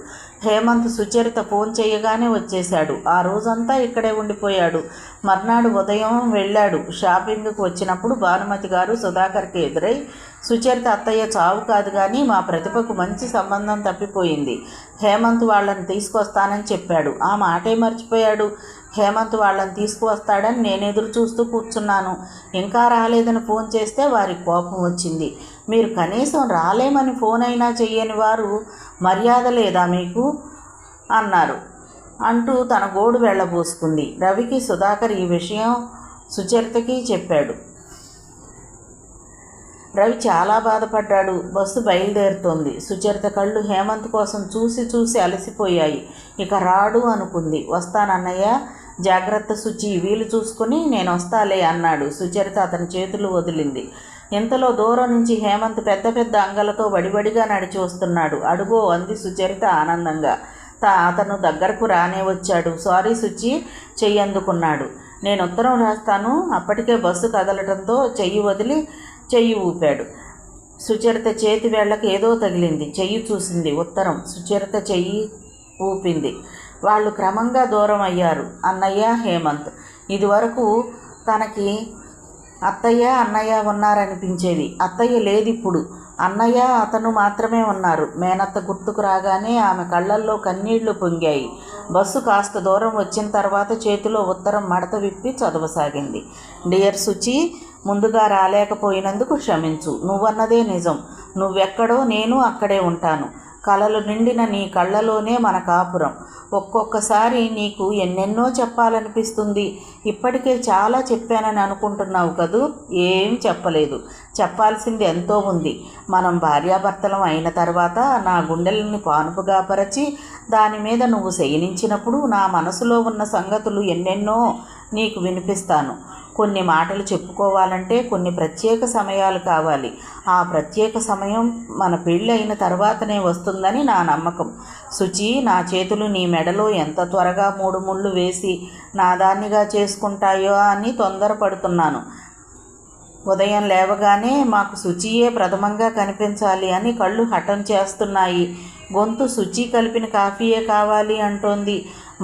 హేమంత్ సుచరిత ఫోన్ చేయగానే వచ్చేశాడు. ఆ రోజంతా ఇక్కడే ఉండిపోయాడు. మర్నాడు ఉదయం వెళ్ళాడు. షాపింగ్కు వచ్చినప్పుడు భానుమతి గారు సుధాకర్కి ఎదురై, సుచరిత అత్తయ్య చావు కాదు కానీ మా ప్రతిభకు మంచి సంబంధం తప్పిపోయింది, హేమంత్ వాళ్ళని తీసుకొస్తానని చెప్పాడు. ఆ మాటే మర్చిపోయాడు. హేమంత్ వాళ్ళని తీసుకువస్తాడని నేను ఎదురు చూస్తూ కూర్చున్నాను. ఇంకా రాలేదని ఫోన్ చేస్తే వారికి కోపం వచ్చింది. మీరు కనీసం రాలేమని ఫోన్ అయినా చెయ్యని వారు మర్యాద లేదా మీకు అన్నారు అంటూ తన గోడు వెళ్ళబోసుకుంది. రవికి సుధాకర్ ఈ విషయం సుచరితకి చెప్పాడు. రవి చాలా బాధపడ్డాడు. బస్సు బయలుదేరుతోంది. సుచరిత కళ్ళు హేమంత్ కోసం చూసి చూసి అలసిపోయాయి. ఇక రాడు అనుకుంది. వస్తానన్నయ్య, జాగ్రత్త సుచి, వీలు చూసుకుని నేను వస్తాలే అన్నాడు. సుచరిత అతని చేతులు వదిలింది. ఇంతలో దూరం నుంచి హేమంత్ పెద్ద పెద్ద అంగలతో వడివడిగా నడిచి వస్తున్నాడు. అడుగో అంది సుచరిత ఆనందంగా. అతను దగ్గరకు రానే వచ్చాడు. సారీ సుచి, చెయ్యి అందుకున్నాడు. నేను ఉత్తరం రాస్తాను. అప్పటికే బస్సు కదలటంతో చెయ్యి వదిలి చెయ్యి ఊపాడు. సుచరిత చేతి వేళ్లకు ఏదో తగిలింది. చెయ్యి చూసింది. ఉత్తరం. సుచరిత చెయ్యి ఊపింది. వాళ్ళు క్రమంగా దూరం అయ్యారు. అన్నయ్య, హేమంత్. ఇదివరకు తనకి అత్తయ్య అన్నయ్య ఉన్నారనిపించేది. అత్తయ్య లేదిప్పుడు. అన్నయ్య అతను మాత్రమే ఉన్నారు. మేనత్త గుర్తుకు రాగానే ఆమె కళ్ళల్లో కన్నీళ్లు పొంగాయి. బస్సు కాస్త దూరం వచ్చిన తర్వాత చేతిలో ఉత్తరం మడత విప్పి చదవసాగింది. డియర్ సుచి, ముందుగా రాలేకపోయినందుకు క్షమించు. నువ్వన్నదే నిజం. నువ్వెక్కడో నేను అక్కడే ఉంటాను. కలలు నిండిన నీ కళ్ళలోనే మన కాపురం. ఒక్కొక్కసారి నీకు ఎన్నెన్నో చెప్పాలనిపిస్తుంది. ఇప్పటికే చాలా చెప్పానని అనుకుంటున్నావు కదూ? ఏం చెప్పలేదు. చెప్పాల్సింది ఎంతో ఉంది. మనం భార్యాభర్తలం అయిన తర్వాత నా గుండెలని పానుపుగా పరచి దాని మీద నువ్వు శయనించినప్పుడు నా మనసులో ఉన్న సంగతులు ఎన్నెన్నో నీకు వినిపిస్తాను. కొన్ని మాటలు చెప్పుకోవాలంటే కొన్ని ప్రత్యేక సమయాలు కావాలి. ఆ ప్రత్యేక సమయం మన పెళ్ళి అయిన తర్వాతనే వస్తుందని నా నమ్మకం. సుచి, నా చేతులు నీ మెడలో ఎంత త్వరగా 3 ముళ్ళు వేసి నాదాన్నిగా చేసుకుంటాయో అని తొందరపడుతున్నాను. ఉదయం లేవగానే మాకు శుచియే ప్రథమంగా కనిపించాలి అని కళ్ళు హఠం చేస్తున్నాయి. గొంతు శుచి కలిపిన కాఫీయే కావాలి అంటోంది.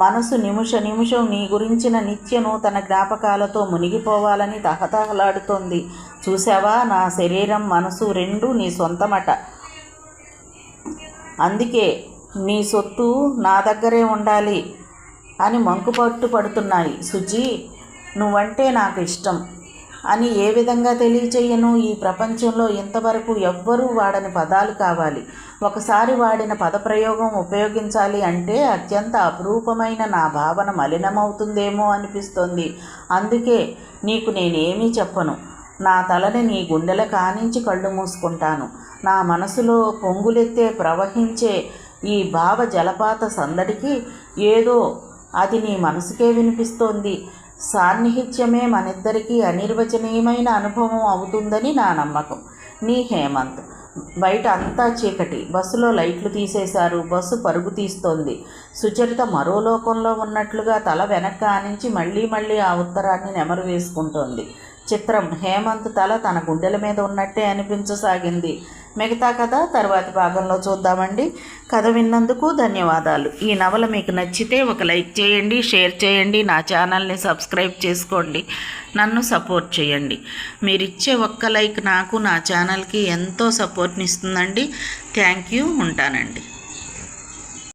మనసు నిమిష నిమిషం నీ గురించిన నిత్య నూతన జ్ఞాపకాలతో మునిగిపోవాలని తహతహలాడుతోంది. చూసావా, నా శరీరం మనసు రెండూ నీ సొంతమట. అందుకే నీ సొత్తు నా దగ్గరే ఉండాలి అని మంకుపట్టు పడుతున్నాయి. శుచి, నువ్వంటే నాకు ఇష్టం అని ఏ విధంగా తెలియచేయను? ఈ ప్రపంచంలో ఇంతవరకు ఎవ్వరూ వాడని పదాలు కావాలి. ఒకసారి వాడిన పదప్రయోగం ఉపయోగించాలి అంటే అత్యంత అపురూపమైన నా భావన మలినమవుతుందేమో అనిపిస్తోంది. అందుకే నీకు నేనేమీ చెప్పను. నా తలని నీ గుండెల కానించి కళ్ళు మూసుకుంటాను. నా మనసులో పొంగులెత్తే ప్రవహించే ఈ భావ జలపాత సందడికి ఏదో అది నీ మనసుకే వినిపిస్తోంది. సాన్నిహిత్యమే మనిద్దరికీ అనిర్వచనీయమైన అనుభవం అవుతుందని నా నమ్మకం. నీ హేమంత్. బయట అంతా చీకటి. బస్సులో లైట్లు తీసేశారు. బస్సు పరుగు తీస్తోంది. సుచరిత మరో లోకంలో ఉన్నట్లుగా తల వెనక్కి ఆనించి మళ్ళీ మళ్ళీ ఆ ఉత్తరాన్ని నెమరు వేసుకుంటోంది. చిత్రం. హేమంత్ తల తన గుండెల మీద ఉన్నట్టే అనిపించసాగింది. మిగతా కథ తర్వాతి భాగంలో చూద్దామండి. కథ విన్నందుకు ధన్యవాదాలు. ఈ నవల మీకు నచ్చితే ఒక లైక్ చేయండి, షేర్ చేయండి, నా ఛానల్ని సబ్స్క్రైబ్ చేసుకోండి, నన్ను సపోర్ట్ చేయండి. మీరిచ్చే ఒక్క లైక్ నాకు, నా ఛానల్కి ఎంతో సపోర్ట్ని ఇస్తుందండి. Thank you. ఉంటానండి.